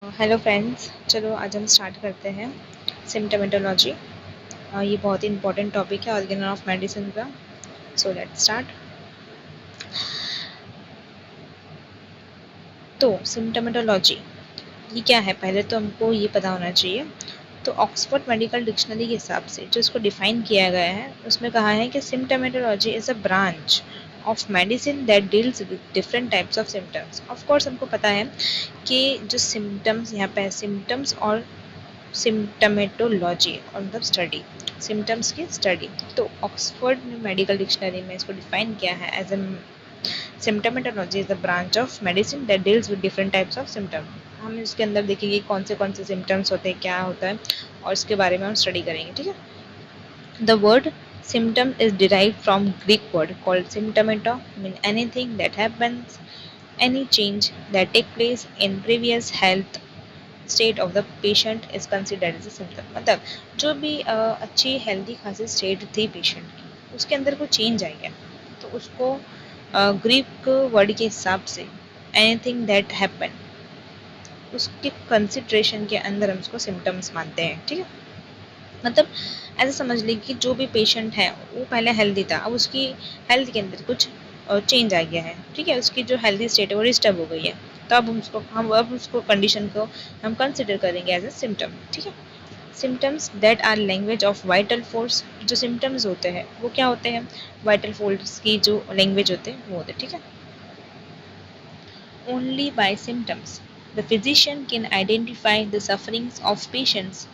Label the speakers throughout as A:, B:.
A: Hello friends, चलो आज हम स्टार्ट करते हैं सिम्टोमेटोलॉजी। ये बहुत ही इंपॉर्टेंट टॉपिक है ऑर्गेनल ऑफ मेडिसिन का। So let's start. तो सिम्टोमेटोलॉजी ये क्या है, पहले तो हमको ये पता होना चाहिए। तो ऑक्सफोर्ड मेडिकल डिक्शनरी के हिसाब से जो इसको डिफाइन किया गया है उसमें कहा है कि symptomatology is a branch of medicine that deals with different types of symptoms. Of course हमको पता है कि जो सिम्टम्स यहाँ पे सिम्टम्स और सिम्टमेटोलॉजी और मतलब स्टडी, सिम्टम्स की स्टडी। तो ऑक्सफोर्ड मेडिकल डिक्शनरी में इसको डिफाइन किया है as a symptomatology is the branch of medicine that deals with different types of symptom. हम इसके अंदर देखेंगे कौन से सिम्टम्स होते हैं, क्या होता है, और इसके बारे में हम स्टडी करेंगे। ठीक है। The word symptom is derived from Greek word called symptomata, mean anything that happens, any change that take place in previous health state of the patient is considered as a symptom. मतलब जो भी अच्छी healthy खासी state थी patient की, उसके अंदर कोई चेंज आ गया तो उसको ग्रीक वर्ड के हिसाब से एनीथिंग दैट हैपन, उसके कंसिडरेशन के अंदर हम उसको सिम्टम्स मानते हैं। ठीक है। मतलब ऐसा समझ लीजिए कि जो भी पेशेंट है वो पहले हेल्दी था, अब उसकी हेल्थ के अंदर कुछ चेंज आ गया है। ठीक है। उसकी जो हेल्दी स्टेट है वो डिस्टर्ब हो गई है, तो अब उसको कंडीशन को हम कंसिडर करेंगे एज ए सिम्टम। ठीक है। Symptoms that are language of vital force. जो सिम्टम्स होते हैं वो क्या होते हैं, वाइटल फोर्स की जो लैंग्वेज होते हैं वो होते हैं। ठीक है। Only by symptoms the physician can identify the sufferings of patients.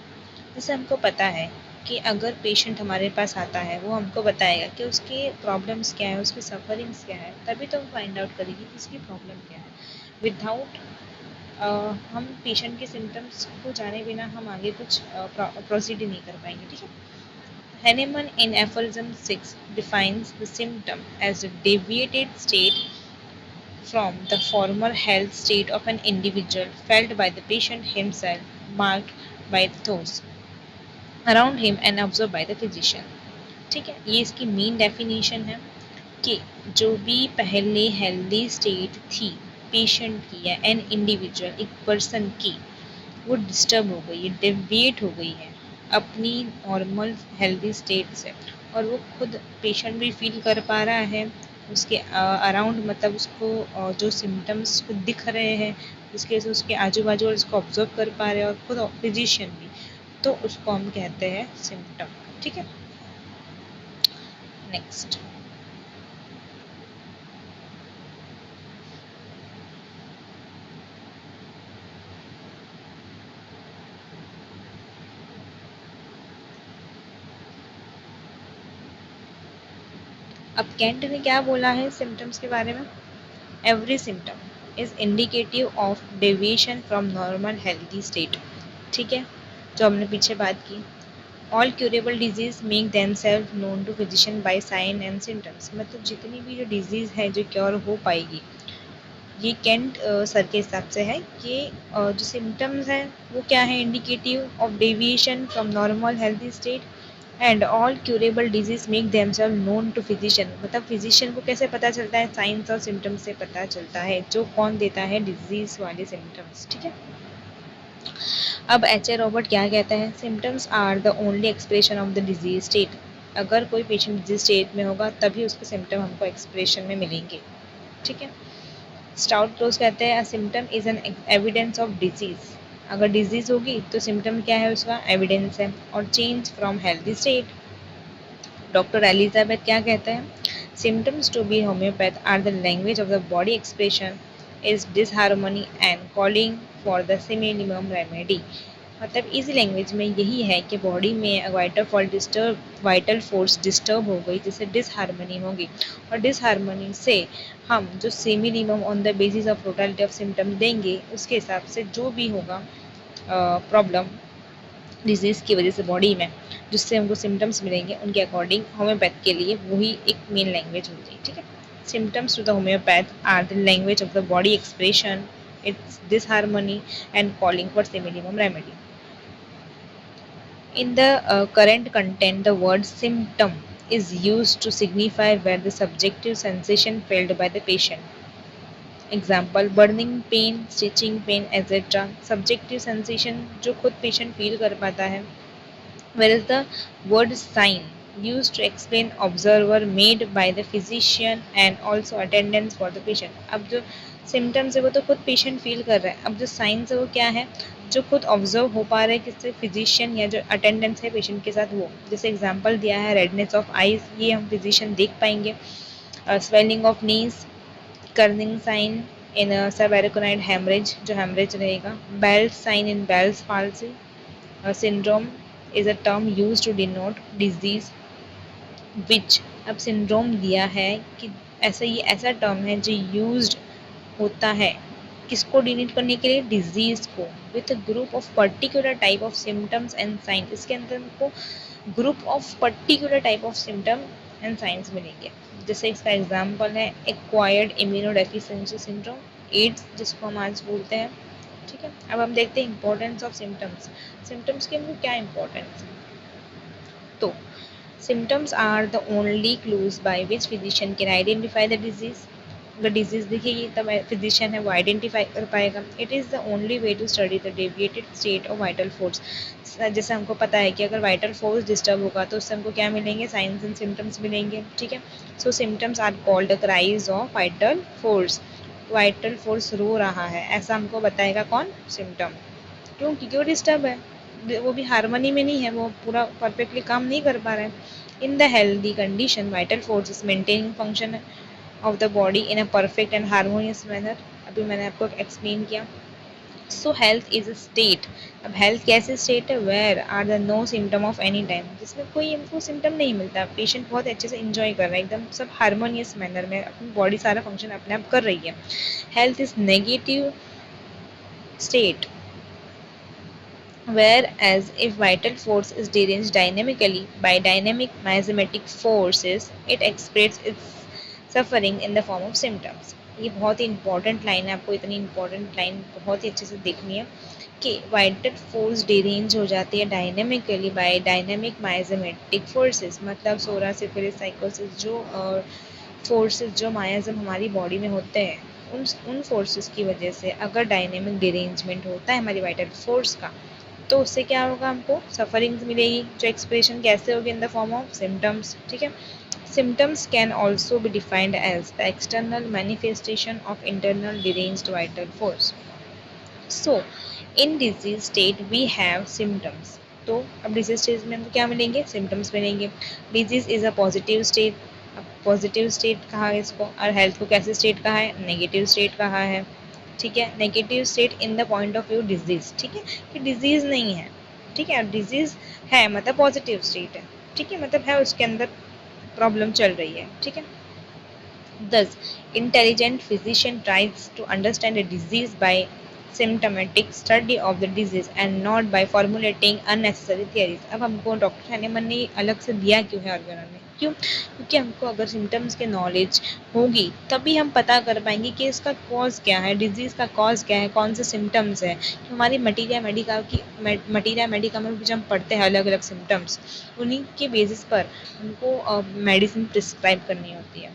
A: जैसे हमको पता है कि अगर पेशेंट हमारे पास आता है वो हमको बताएगा कि उसके प्रॉब्लम्स क्या है, उसकी सफरिंग्स क्या है, तभी तो हम फाइंड आउट करेंगे कि उसकी प्रॉब्लम क्या है। विदाउट हम पेशेंट के सिम्टम्स को जाने बिना हम आगे कुछ प्रोसीड ही नहीं कर पाएंगे। ठीक है। Hahnemann in aphorism 6 defines the symptom as a deviated state from the former health state of an individual felt by the patient himself, marked by those around him and observed by the physician। ठीक है। ये इसकी main definition है कि जो भी पहले healthy state थी पेशेंट की या एन इंडिविजुअल एक पर्सन की, वो डिस्टर्ब हो गई है, डेविएट हो गई है अपनी नॉर्मल हेल्दी स्टेट से, और वो खुद पेशेंट भी फील कर पा रहा है, उसके अराउंड मतलब उसको जो सिम्टम्स को दिख रहे हैं जिसकी वजह से उसके आजू बाजू और उसको ऑब्जर्व कर पा रहे हैं, और खुद फिजिशियन भी, तो उसको हम कहते हैं सिम्टम। ठीक है। नेक्स्ट, अब कैंट ने क्या बोला है सिम्टम्स के बारे में। Every symptom is indicative of deviation from normal healthy state. ठीक है। जो हमने पीछे बात की, all curable disease make themselves known to physician by sign and symptoms. मतलब जितनी भी जो डिजीज़ है जो क्योर हो पाएगी, ये कैंट सर के हिसाब से है कि जो सिम्टम्स हैं वो क्या है, indicative of deviation from normal healthy state, and all curable disease make themselves known to physician. मतलब फिजिशियन को कैसे पता चलता है, साइंस और सिम्टम्स से पता चलता है, जो कौन देता है डिजीज वाले सिम्टम्स। ठीक है। अब एच ए रॉबर्ट क्या कहता है, symptoms are the only expression of the disease state. अगर कोई पेशेंट डिजीज स्टेट में होगा तभी उसके सिम्टम हमको एक्सप्रेशन में मिलेंगे। ठीक है। स्टाउट क्लोज कहते हैं, symptom is an evidence of disease. अगर डिजीज होगी तो सिम्टम क्या है, उसका एविडेंस है। और change from healthy state, doctor Elizabeth क्या कहते हैं, symptoms to be homeopath are the language of the body expression is disharmony and calling for the similimum remedy. मतलब इसी लैंग्वेज में यही है कि बॉडी में वाइटल फोर्स डिस्टर्ब हो गई, जिससे डिसहार्मनी होगी, और डिसहार्मनी से हम जो similimum on the basis of totality of symptom देंगे, उसके हिसाब से जो भी होगा प्रॉब्लम डिजीज़ की वजह से बॉडी में, जिससे हमको सिम्टम्स मिलेंगे, उनके अकॉर्डिंग होम्योपैथ के लिए वही एक मेन लैंग्वेज होती है। ठीक है। Symptoms to the homeopath are the language of the body expression, it's disharmony and calling for minimum remedy. In the current content, the word symptom is used to signify where the subjective sensation felt by the patient example burning pain, stitching pain etcetera. Subjective sensation जो खुद patient feel कर पाता है। whereas the word sign used to explain observer made by the physician and also attendance for the patient। अब जो symptoms है वो तो खुद पेशेंट फील कर रहा है, अब जो साइंस है वो क्या है, जो खुद ऑब्जर्व हो पा रहे हैं किससे, फिजिशियन या जो अटेंडेंस है पेशेंट के साथ वो। जैसे एग्जांपल दिया है रेडनेस ऑफ आईज, ये हम फिजिशियन देख पाएंगे। Swelling of knees, Kernig sign in subarachnoid haemorrhage, जो हेमरेज रहेगा। Belt sign in Bell's palsy. syndrome is a term used to denote disease which। अब syndrome दिया है कि ऐसा, ये ऐसा टर्म है जो यूज्ड होता है किसको डिनोट करने के लिए, डिजीज को। With group of particular type of symptoms and sign, इसके अंदर हमको group of particular type of symptom and signs मिलेंगे। जैसे इसका एग्जाम्पल है एक्वायर्ड इम्यूनोडेफिशिएंसी सिंड्रोम, एड्स जिसको हम आज बोलते हैं। ठीक है, अब हम देखते हैं इंपॉर्टेंस ऑफ सिम्टम्स। सिम्टम्स की हमको क्या इंपॉर्टेंस है, तो symptoms are the only clues by which physician can identify the disease। अगर डिजीज दिखेगी तब फिजिशियन है वो आइडेंटिफाई कर पाएगा। It is the only way to study the deviated state of vital force. जैसे हमको पता है कि अगर वाइटल फोर्स डिस्टर्ब होगा तो उससे हमको क्या मिलेंगे, साइंस एंड सिम्टम्स मिलेंगे। ठीक है, so symptoms are called cries of vital force. Vital force रो रहा है ऐसा हमको बताएगा कौन, सिम्टम। क्यों, क्योंकि वो डिस्टर्ब है, वो भी हारमोनी में नहीं है, वो पूरा परफेक्टली काम नहीं कर पा रहा है। In the healthy condition vital force is maintaining function of the body in a perfect and harmonious manner. अभी मैंने आपको एक्सप्लेन किया। So health is a state. अब हेल्थ कैसे स्टेट है, where are the no symptom of any time, जिसमें कोई हमको सिम्टम नहीं मिलता, पेशेंट बहुत अच्छे से इंजॉय कर रहा है, एकदम सब हारमोनियस मैनर में अपनी बॉडी सारा फंक्शन अपने आप कर रही है। Health is negative state, whereas if vital force is deranged dynamically by dynamic miasmatic forces, it expresses its suffering in the form of symptoms। ये बहुत ही इंपॉर्टेंट लाइन है, आपको इतनी इंपॉर्टेंट लाइन बहुत ही अच्छे से देखनी है कि वाइटल फोर्स डिरेंज हो जाती है dynamically bye dynamic miasmatic forces, मतलब सोरा सिफिलिस साइकोसिस, जो फोर्सेस जो मायाजम हमारी बॉडी में होते हैं, उन फोर्सेस की वजह से अगर डायनेमिक डिरेंजमेंट होता है हमारी वाइटल फोर्स का, तो उससे क्या होगा, हमको सफरिंग्स मिलेगी, जो एक्सप्रेशन कैसे होगी, in the form of symptoms. ठीक है, symptoms can also be defined as the external manifestation of internal deranged vital force। So in disease state we have symptoms। तो अब डिजीज स्टेज में हमको क्या मिलेंगे, सिम्टम्स मिलेंगे। Disease is a positive state. अब पॉजिटिव स्टेट कहा है इसको, और हेल्थ को कैसे स्टेट कहा है, नेगेटिव स्टेट कहा है। ठीक है, negative state in the point of view disease. ठीक है, कि डिजीज नहीं है। ठीक है, डिजीज है मतलब पॉजिटिव स्टेट है। ठीक है, मतलब है उसके अंदर प्रॉब्लम चल रही है। ठीक है, thus intelligent physician tries to understand a disease by symptomatic study of the disease and not by formulating unnecessary theories। अब हमको डॉक्टर हैनेमन ने अलग से दिया क्यों है ऑर्गेनल में, क्यों, क्योंकि हमको अगर सिम्टम्स के नॉलेज होगी तभी हम पता कर पाएंगे कि इसका कॉज क्या है, डिजीज़ का कॉज क्या है, कौन से सिम्टम्स है। हमारी मटीरिया मेडिका में जो हम पढ़ते हैं अलग अलग सिम्टम्स, उन्हीं के बेसिस पर हमको मेडिसिन प्रिस्क्राइब करनी होती है।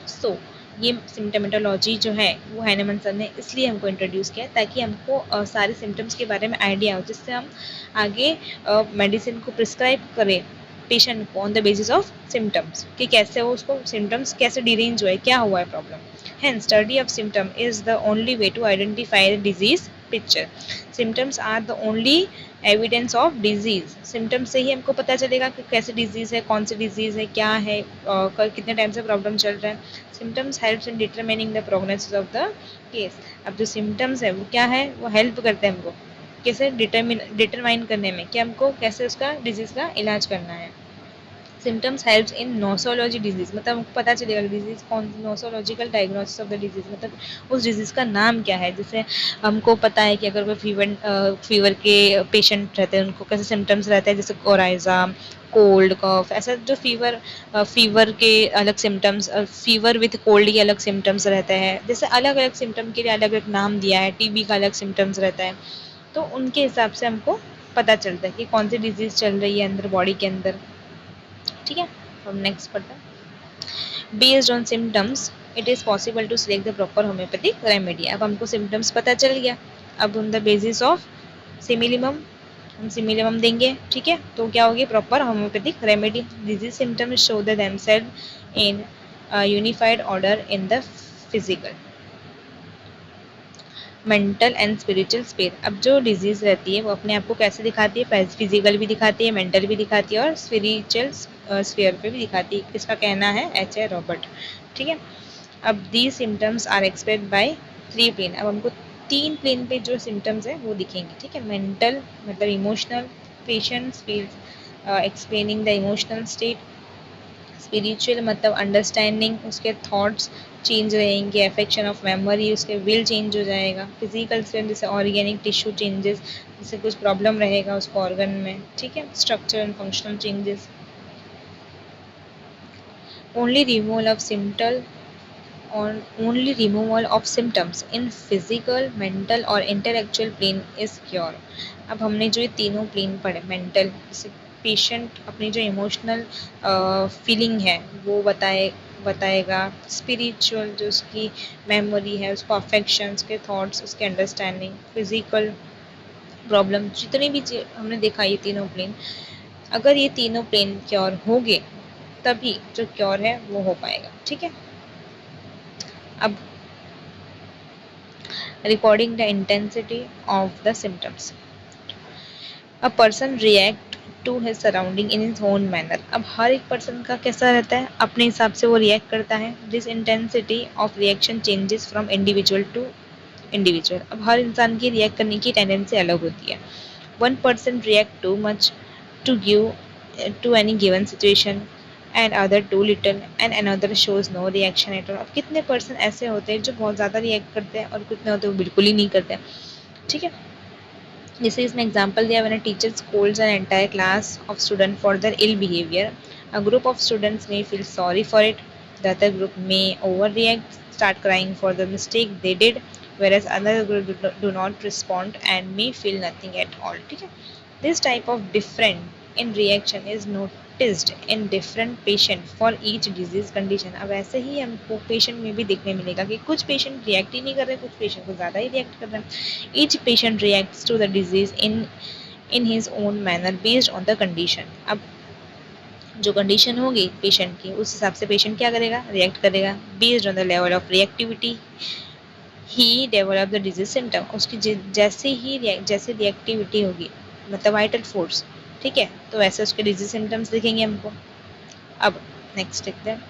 A: सो ये सिम्टमेटोलॉजी जो है वो हैनेमन सर ने इसलिए हमको इंट्रोड्यूस किया ताकि हमको सारे सिम्टम्स के बारे में आइडिया हो, जिससे हम आगे मेडिसिन को प्रिस्क्राइब करें पेशेंट को on the basis of symptoms, कि कैसे हो उसको सिम्टम्स कैसे डिरेंज हुआ है, क्या हुआ है problem. Hence, study of symptom is the only way to identify the disease picture। Symptoms are the only evidence of disease. Symptoms से ही हमको पता चलेगा कि कैसे डिजीज है, कौन सी डिजीज है, क्या है, कितने टाइम से प्रॉब्लम चल रहा है। Symptoms helps in determining the prognosis of the case. अब जो सिम्टम्स है वो क्या है, वो हेल्प करते हैं हमको कैसे डिटरमाइन करने में कि हमको कैसे उसका डिजीज का इलाज करना है। Symptoms helps in nosology disease, मतलब हमको पता चलेगा डिजीज कौन, nosological diagnosis of the disease, मतलब उस डिजीज का नाम क्या है। जैसे हमको पता है कि अगर कोई फीवर के पेशेंट रहते हैं उनको कैसे सिम्टम्स रहते हैं, जैसे कोराइजा, कोल्ड कफ, ऐसा जो फीवर के अलग सिम्टम्स, फीवर विथ कोल्ड के अलग सिम्टम्स रहते हैं। जैसे अलग अलग सिम्टम के लिए अलग अलग नाम दिया है, टीबी का अलग सिम्टम्स रहता है, तो उनके हिसाब से हमको पता चलता है कि कौन सी डिजीज चल रही है अंदर बॉडी के अंदर। ठीक है, हम नेक्स्ट पढ़ते हैं। Based on symptoms it is possible to select the proper homeopathic remedy. अब हमको सिम्टम्स पता चल गया, अब on the basis of similimum हम सिमिलिमम देंगे, ठीक है, तो क्या होगी proper homeopathic remedy. Disease symptoms show the themselves in unified order in the physical mental and spiritual space. अब जो डिजीज रहती है वो अपने आप को कैसे दिखाती है, फिजिकल भी दिखाती है, मेंटल भी दिखाती है और स्पिरिचुअल स्फीयर पे भी दिखाती है। इसका कहना है एच ए रॉबर्ट, ठीक है। अब the symptoms are expressed by 3 plane. अब हमको 3 प्लेन पे जो सिम्टम्स है वो दिखेंगे, ठीक है। मेंटल मतलब emotional, patients feels explaining the emotional state. Spiritual मतलब अंडरस्टैंडिंग, उसके थॉट्स चेंज रहेंगे, अफेक्शन ऑफ मेमोरी, उसके विल चेंज हो जाएगा। फिजिकल से जैसे ऑर्गेनिक टिश्यू चेंजेस, जैसे कुछ प्रॉब्लम रहेगा उसको ऑर्गन में, ठीक है। Structure and functional changes. Only removal of symptom on only removal of symptoms in physical, mental और intellectual plane is cure। अब हमने जो ये तीनों प्लेन पढ़े, मेंटल जैसे पेशेंट अपनी जो इमोशनल फीलिंग है वो बताएगा। स्पिरिचुअल जो उसकी मेमोरी है, उसको अफेक्शन, उसके थॉट्स, उसके अंडरस्टैंडिंग। फिजिकल प्रॉब्लम, जितनी भी हमने देखा ये तीनों प्लेन, अगर ये तीनों प्लेन क्योर हो गए तभी जो क्योर है वो हो पाएगा, ठीक है। अब recording the intensity of the symptoms, a person react to his surrounding in his own manner। अब हर एक पर्सन का कैसा रहता है, अपने हिसाब से वो रिएक्ट करता है। This intensity of reaction changes from individual to individual. अब हर इंसान की रिएक्ट करने की टेंडेंसी अलग होती है। One person react too much to give to any given situation and other too little and another shows no reaction at all. अब कितने पर्सन ऐसे होते हैं जो बहुत ज़्यादा रिएक्ट करते हैं और कितने होते हैं वो बिल्कुल ही नहीं करते हैं, ठीक है। जैसे इसमें एग्जाम्पल दिया, when a teacher scolds an entire class of student for their ill behaviour, a group of students may feel sorry for it, the other group may over react, start crying for the mistake they did, whereas another group do not respond and may feel nothing at all, ठीक है। This type of different in reaction is noticed in different patient for each disease condition। अब ऐसे ही हमको patient में भी देखने मिलेगा कि कुछ पेशेंट रिएक्ट ही नहीं कर रहे, कुछ पेशेंट को ज़्यादा ही रिएक्ट कर रहे हैं। Each patient reacts to the disease in his own manner based on the condition। अब जो कंडीशन होगी पेशेंट की उस हिसाब से पेशेंट क्या करेगा, रिएक्ट करेगा। Based on the level of reactivity he develop the disease symptom. उसकी जैसे रिएक्टिविटी होगी मतलब वाइटल फोर्स, ठीक है, तो वैसे उसके डिजीज सिम्टम्स दिखेंगे हमको। अब नेक्स्ट देखते हैं,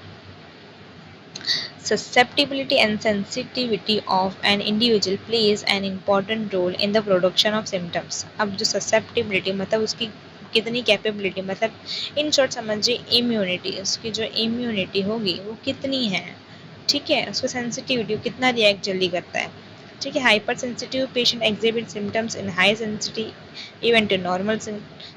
A: susceptibility and sensitivity of an individual plays an important role in the production of symptoms। अब जो susceptibility मतलब उसकी कितनी कैपेबिलिटी, मतलब इन शॉर्ट समझिए इम्यूनिटी, उसकी जो इम्यूनिटी होगी वो कितनी है, ठीक है। उसको सेंसिटिविटी, कितना रिएक्ट जल्दी करता है, ठीक है। Hyper sensitive patient exhibit symptoms in high sensitive even to normal.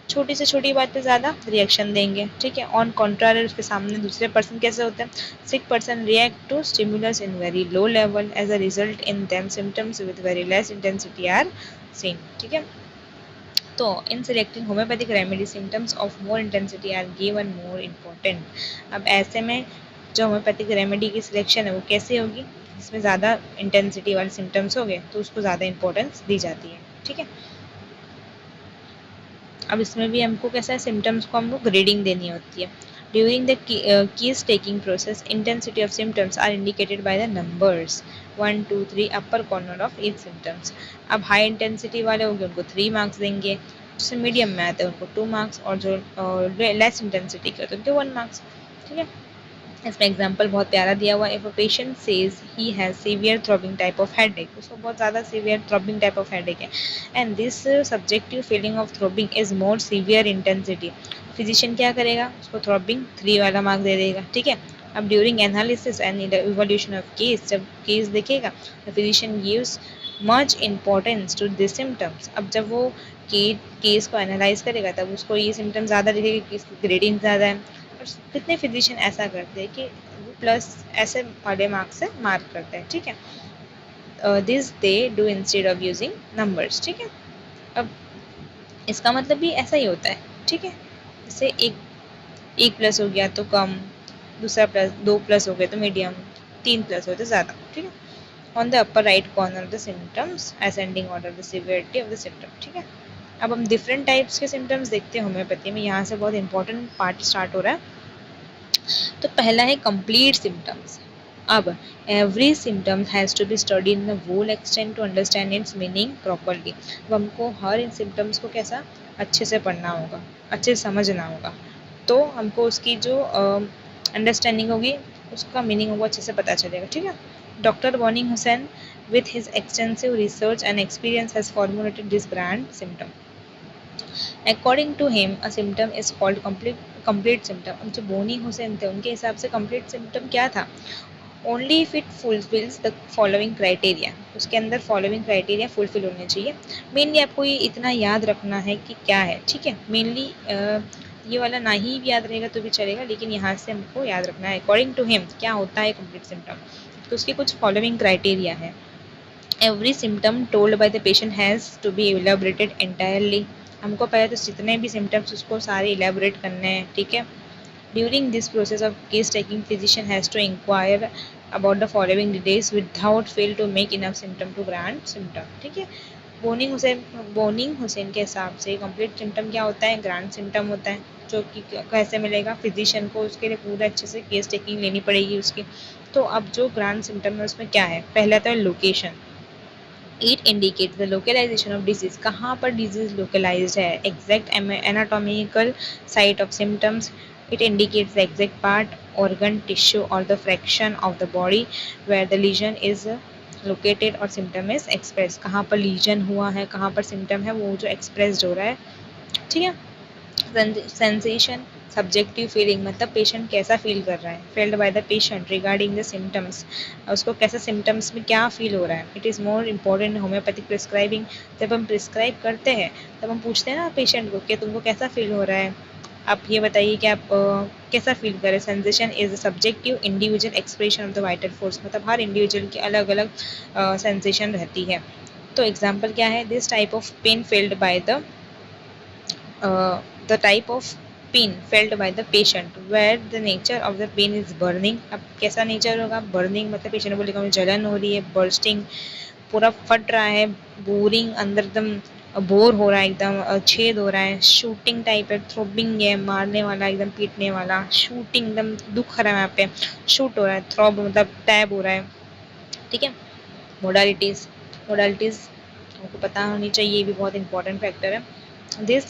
A: छोटी से छोटी बात पे ज़्यादा रिएक्शन देंगे, ठीक है। ऑन कॉन्ट्रारी उसके सामने दूसरे पर्सन कैसे होते हैं, sick person react to stimulus in very low level, as a result in them symptoms with very less intensity are seen, ठीक है। तो in selecting homeopathic remedy symptoms of more intensity are given more important. अब ऐसे में जो homeopathic remedy की selection है वो कैसे होगी, इसमें ज़्यादा इंटेंसिटी वाले सिम्टम्स हो गए तो उसको ज़्यादा इंपॉर्टेंस दी जाती है, ठीक है। अब इसमें भी हमको कैसा है, सिम्टम्स को हमको ग्रेडिंग देनी होती है। During the case taking process intensity of symptoms are indicated by the numbers 1 2 3 upper corner of each symptoms. अब हाई इंटेंसिटी वाले होंगे उनको 3 मार्क्स देंगे, जिससे मीडियम में आते हैं उनको 2 मार्क्स, और जो लेस इंटेंसिटी के होते हैं उनके 1 मार्क्स, ठीक है। इसमें एग्जांपल बहुत प्यारा दिया हुआ है, if a patient says he has severe throbbing type of headache, उसको बहुत ज़्यादा severe throbbing type of headache है, and this subjective feeling of throbbing is more severe intensity, physician क्या करेगा, उसको थ्रॉबिंग 3 वाला मार्क दे देगा, ठीक है। अब during analysis and evolution of case, जब केस देखेगा the physician gives much importance to this symptoms. अब जब वो केस को एनालाइज करेगा तब उसको ये सिम्टम्स ज़्यादा दिखेगा कि इसकी ग्रेडिंग ज़्यादा है। और कितने फिजिशियन ऐसा करते हैं कि प्लस ऐसे वाले मार्क्स से मार्क करते हैं, ठीक है। This they do instead of using numbers, ठीक है। अब इसका मतलब भी ऐसा ही होता है, ठीक है। जैसे एक प्लस हो गया तो कम, दूसरा प्लस, 2 प्लस हो गए तो मीडियम, 3 प्लस हो तो ज़्यादा, ठीक है। On the upper right corner of the symptoms ascending order of the severity of the symptom, ठीक है। अब हम डिफरेंट टाइप्स के सिम्टम्स देखते हैं होम्योपैथी में। यहाँ से बहुत इंपॉर्टेंट पार्ट स्टार्ट हो रहा है। तो पहला है कंप्लीट सिम्टम्स। अब every symptom has to be study in the whole extent to understand its meaning properly. अब हमको हर इन सिम्टम्स को कैसा अच्छे से पढ़ना होगा, अच्छे से समझना होगा, तो हमको उसकी जो अंडरस्टैंडिंग होगी, उसका मीनिंग होगा, अच्छे से पता चलेगा, ठीक है। Doctor Boenninghausen with his extensive research and experience has formulated this grand symptom. According to him, a symptom is called complete symptom. अब जो बोनी हुसैन थे उनके हिसाब से complete symptom क्या था? Only if it fulfills the following criteria. उसके अंदर following criteria fulfill होने चाहिए। Mainly आपको ये इतना याद रखना है कि क्या है, ठीक है। Mainly ये वाला ना ही याद रहेगा तो भी चलेगा, लेकिन यहाँ से हमको याद रखना है अकॉर्डिंग टू हिम क्या होता है complete symptom। तो उसके कुछ following criteria है। Every symptom told by the patient has to be elaborated entirely. हमको पहले तो जितने भी symptoms उसको सारे elaborate करने हैं, ठीक है। During this process of case taking, physician has to inquire about the following details without fail to make enough symptom to grant symptom, ठीक है। बोनिंग हुसैन के हिसाब से कंप्लीट सिम्टम क्या होता है? ग्रांड सिम्टम होता है, जो कि कैसे मिलेगा? फिजिशियन को उसके लिए पूरा अच्छे से केस टेकिंग लेनी पड़ेगी उसकी। तो अब जो ग्रांड सिम्टम है उसमें क्या है? पहला तो location. It indicates the localization of disease, कहाँ पर डिजीज लोकलाइज्ड है, exact anatomical site of symptoms. It indicates the exact part, organ, tissue और the fraction of the body where the lesion is located और symptom is express. कहाँ पर legion हुआ है, कहाँ पर सिम्टम है, वो जो एक्सप्रेस्ड हो रहा है, ठीक है। सेंसेशन, सब्जेक्टिव फीलिंग, मतलब पेशेंट कैसा फील कर रहा है। Failed by the patient regarding the symptoms, उसको कैसा सिम्टम्स में क्या फील हो रहा है। It is more important homeopathic prescribing. जब हम प्रिस्क्राइब करते हैं तब हम पूछते हैं ना पेशेंट को कि तुमको कैसा फील हो रहा है, आप ये बताइए कि आप कैसा फील करें। Sensation is subjective individual expression of the vital force, मतलब हर इंडिविजुअल की अलग अलग सेंसेशन रहती है। तो एग्जाम्पल क्या है? This type of pain felt by the type of pain felt by the patient where the nature of the pain is burning। अब कैसा नेचर होगा? बर्निंग, मतलब पेशेंट बोलेगा मुझे जलन हो रही है, बर्स्टिंग, पूरा फट रहा है, बोरिंग, अंदर एकदम बोर हो रहा है, एकदम छेद हो रहा है, शूटिंग टाइप है, थ्रोबिंग है, मारने वाला, एकदम पीटने वाला, शूटिंग, एकदम दुख रहा है, यहाँ पे शूट हो रहा है, थ्रॉब मतलब टैब हो रहा है, ठीक है। मोडालिटीज़, हमको पता होनी चाहिए, ये भी बहुत इंपॉर्टेंट फैक्टर है। This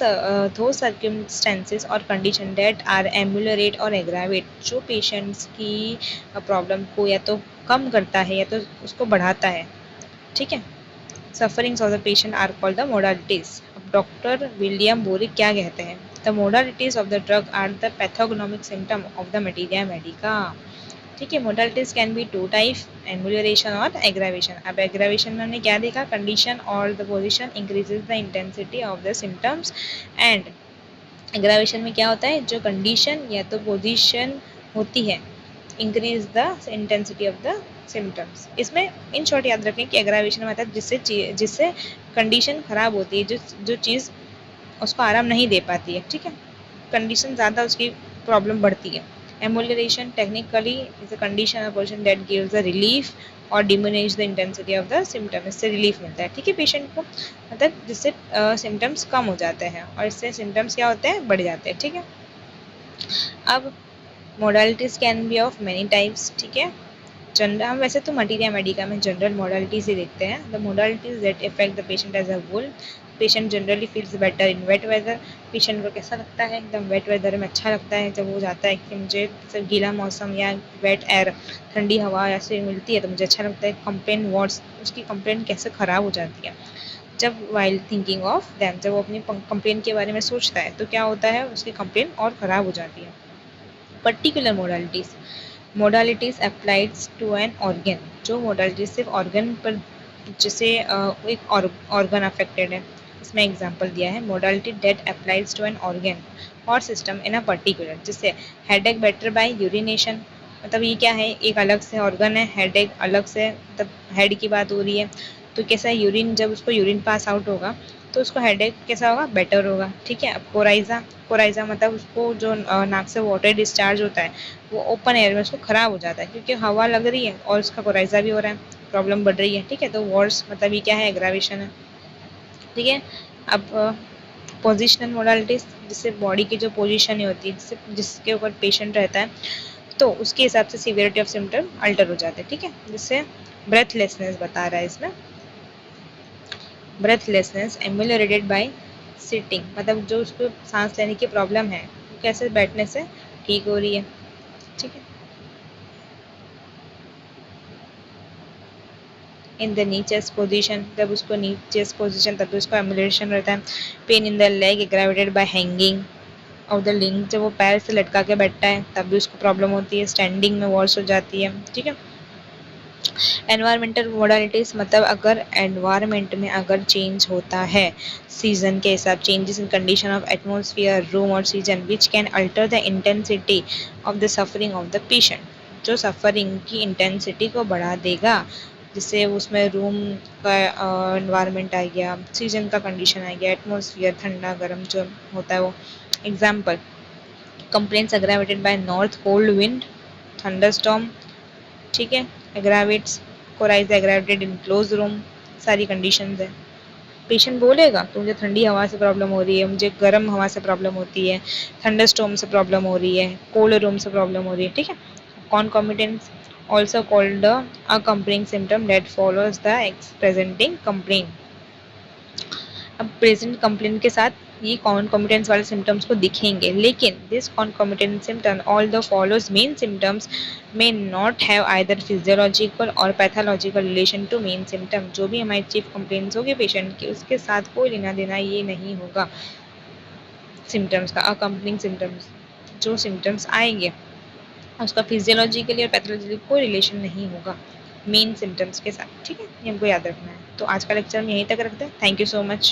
A: those circumstances or condition that are ameliorate or aggravate, जो पेशेंट्स की प्रॉब्लम को या तो कम करता है या तो उसको बढ़ाता है, ठीक है। Sufferings of the patient are called the modalities. अब डॉक्टर विलियम बोरिक क्या कहते हैं? The modalities of the drug are the pathognomonic symptom of the materia medica, ठीक है। Modalities can be two type, amelioration और एग्रावेशन। अब aggravation में हमने क्या देखा? कंडीशन और the position increases the intensity of the symptoms. And aggravation में क्या होता है? जो कंडीशन या तो पोजीशन होती है increase the intensity of the symptoms. इसमें इन शॉर्ट याद रखें कि एग्रावेशन में आता है जिससे कंडीशन खराब होती है, जो चीज़ उसको आराम नहीं दे पाती है, ठीक है। कंडीशन ज़्यादा उसकी प्रॉब्लम बढ़ती है। Amelioration technically is a condition और position that gives the relief और diminish the intensity of the symptom. इससे रिलीफ मिलता है, ठीक है, पेशेंट को, मतलब जिससे सिम्टम्स कम हो जाते हैं और इससे सिम्टम्स क्या होते हैं? बढ़ जाते हैं, ठीक है। अब modalities can be of many types, ठीक है। जनरल, हम वैसे तो मटीरिया मेडिका में जनरल मोडालिटीज ही देखते हैं। The modalities that affect the patient as a whole. Patient generally feels better in wet weather. Patient को कैसा लगता है? एकदम वेट वेदर में अच्छा लगता है, जब वो जाता है कि मुझे गीला मौसम या वेट एयर, ठंडी हवा ऐसे मिलती है तो मुझे अच्छा लगता है। कंप्लेन वर्ड्स, उसकी कंप्लेन कैसे ख़राब हो जाती है जब वाइल थिंकिंग ऑफ दैम, जब वो अपनी कंप्लेन के बारे में सोचता है तो क्या होता है? उसकी कंप्लेन और ख़राब हो जाती है। Particular modalities applies to an organ, जो मोडालिटी सिर्फ ऑर्गन पर, जैसे एक ऑर्गन अफेक्टेड है, इसमें एग्जांपल दिया है। Modality that applies to an organ और सिस्टम इन अ पर्टिकुलर, जैसे हेडेक बेटर बाय यूरिनेशन, मतलब ये क्या है? एक अलग से ऑर्गन है, हेडेक अलग से, मतलब हेड की बात हो रही है, तो कैसा है? यूरिन, जब उसको यूरिन पास आउट होगा तो उसको हेडेक कैसा होगा, बेटर होगा। ठीक है। अब कोराइजा, कोराइजा मतलब उसको जो नाक से वाटर डिस्चार्ज होता है वो ओपन एयर में उसको खराब हो जाता है, क्योंकि हवा लग रही है और उसका कोराइजा भी हो रहा है, प्रॉब्लम बढ़ रही है। ठीक है। तो वर्स मतलब ये क्या है, एग्रावेशन है। ठीक है। अब पोजिशनल मोडालिटीज, जिससे बॉडी की जो पोजीशन होती है, जिससे जिसके ऊपर पेशेंट रहता है, तो उसके हिसाब से सीवियरिटी ऑफ सिम्टम अल्टर हो जाते हैं। ठीक है। जिससे ब्रेथलेसनेस बता रहा है इसमें, ब्रेथलेसनेस एम्यूलरेटेड बाय सिटिंग, मतलब जो उसको सांस लेने की प्रॉब्लम है वो कैसे बैठने से ठीक हो रही है। ठीक है। In the knee chest position, जब उसको नी चेस्ट पोजिशन तब भी उसको एम्यूलेशन रहता है। Pain in the leg aggravated bye hanging of the link, जब वो पैर से लटका के बैठता है तब भी उसको प्रॉब्लम होती है। स्टैंडिंग में वर्स हो जाती है। ठीक है। एनवायरमेंटल मोडालिटीज, मतलब अगर एनवायरमेंट में अगर चेंज होता है, सीजन के हिसाब, changes in condition of atmosphere, room और season which can alter the intensity of the suffering of the patient, जो सफरिंग की इंटेंसिटी को बढ़ा देगा। जिससे उसमें रूम का एनवायरनमेंट आ गया, सीजन का कंडीशन आ गया, एटमॉस्फेयर ठंडा गर्म जो होता है वो। Example, complaints aggravated by north cold wind, thunderstorm. ठीक है। Aggravates, coryza aggravated in close room, सारी कंडीशंस है। पेशेंट बोलेगा तो मुझे ठंडी हवा से प्रॉब्लम हो रही है, मुझे गर्म हवा से प्रॉब्लम होती है, थंडरस्टॉर्म से प्रॉब्लम हो रही है, कोल्ड रूम से प्रॉब्लम हो रही है। ठीक है। कॉन्कॉमिटेंस, also called the accompanying symptom that follows the presenting complaint। अब प्रेजेंट कंप्लेंट के साथ ये कॉन्कॉमिटेंस वाले सिम्टम्स को दिखेंगे, लेकिन this concomitant symptom all the follows main symptoms may not have either physiological और pathological relation to main symptom. जो भी हमारी चीफ कंप्लेंट्स होगी पेशेंट की, उसके साथ कोई लेना देना ये नहीं होगा सिम्टम्स का। अकम्पनिंग सिम्टम्स, जो सिम्टम्स आएंगे उसका फिजियोलॉजिकली और पैथोलॉजिकली कोई रिलेशन नहीं होगा मेन सिम्टम्स के साथ। ठीक है। ये हमको याद रखना है। तो आज का लेक्चर हम यहीं तक रखते हैं। Thank you so much.